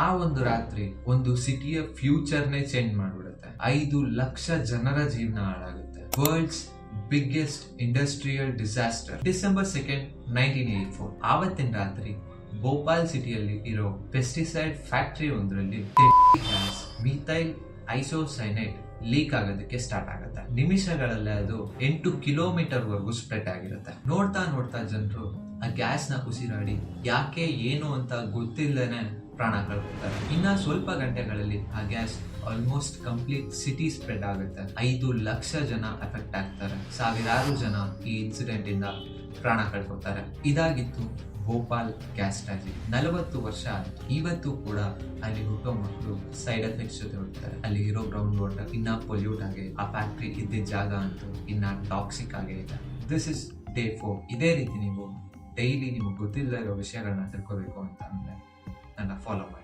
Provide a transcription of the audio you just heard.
ಆ ಒಂದು ರಾತ್ರಿ ಒಂದು ಸಿಟಿಯ ಫ್ಯೂಚರ್ನೇ ಚೇಂಜ್ ಮಾಡ್ಬಿಡುತ್ತೆ. 5 ಲಕ್ಷ ಜನರ ಜೀವನ ಹಾಳಾಗುತ್ತೆ. World's biggest industrial disaster. December 2nd, 1984. ಆವತ್ತಿನ ರಾತ್ರಿ ಭೋಪಾಲ್ ಸಿಟಿಯಲ್ಲಿ ಇರೋ ಪೆಸ್ಟಿಸೈಡ್ ಫ್ಯಾಕ್ಟರಿ ಒಂದರಲ್ಲಿ ಮಿಥೈಲ್ ಐಸೋಸೈನೈಡ್ ಲೀಕ್ ಆಗೋದಕ್ಕೆ ಸ್ಟಾರ್ಟ್ ಆಗುತ್ತೆ. ನಿಮಿಷಗಳಲ್ಲೇ ಅದು 8 ಕಿಲೋಮೀಟರ್ ವರೆಗೂ ಸ್ಪ್ರೆಡ್ ಆಗಿರುತ್ತೆ. ನೋಡ್ತಾ ನೋಡ್ತಾ ಜನರು ಆ ಗ್ಯಾಸ್ ನ ಉಸಿರಾಡಿ ಯಾಕೆ ಏನು ಅಂತ ಗೊತ್ತಿಲ್ಲದೇನೆ ಪ್ರಾಣ ಕಳ್ಕೊತಾರೆ. ಇನ್ನ ಸ್ವಲ್ಪ ಗಂಟೆಗಳಲ್ಲಿ ಆ gas almost complete city spread ಆಗುತ್ತೆ. 5 ಲಕ್ಷ ಜನ ಎಫೆಕ್ಟ್ ಆಗ್ತಾರೆ. ಸಾವಿರಾರು ಜನ ಈ ಇನ್ಸಿಡೆಂಟ್ ಇಂದ ಪ್ರಾಣ ಕಳ್ಕೊತಾರೆ. ಇದಾಗಿತ್ತು ಭೋಪಾಲ್ ಗ್ಯಾಸ್ ಟ್ರಾಜಿಡಿ. 40 ವರ್ಷ ಆಯ್ತು. ಇವತ್ತು ಕೂಡ ಅಲ್ಲಿ ಹುಟ್ಟೋ ಮಕ್ಕಳು ಸೈಡ್ ಎಫೆಕ್ಟ್ಸ್ ಜೊತೆ ಹುಡ್ತಾರೆ. ಅಲ್ಲಿ ಇರೋ ಗ್ರೌಂಡ್ ವಾಟರ್ ಇನ್ನ ಪೊಲ್ಯೂಟ್ ಆಗಿ, ಆ ಫ್ಯಾಕ್ಟ್ರಿ ಇದ್ದಿದ್ದ ಜಾಗ ಅಂತೂ ಇನ್ನ ಟಾಕ್ಸಿಕ್ ಆಗೇ ಇದೆ. This is Day 4. ಇದೇ ರೀತಿ ನೀವು ಡೈಲಿ ನಿಮಗೆ ಗೊತ್ತಿಲ್ಲದ ಇರೋ ವಿಷಯಗಳನ್ನ ತಿಳ್ಕೋಬೇಕು ಅಂತ ಅಂದ್ರೆ ನನ್ನ ಫಾಲೋ ಮಾಡಿ.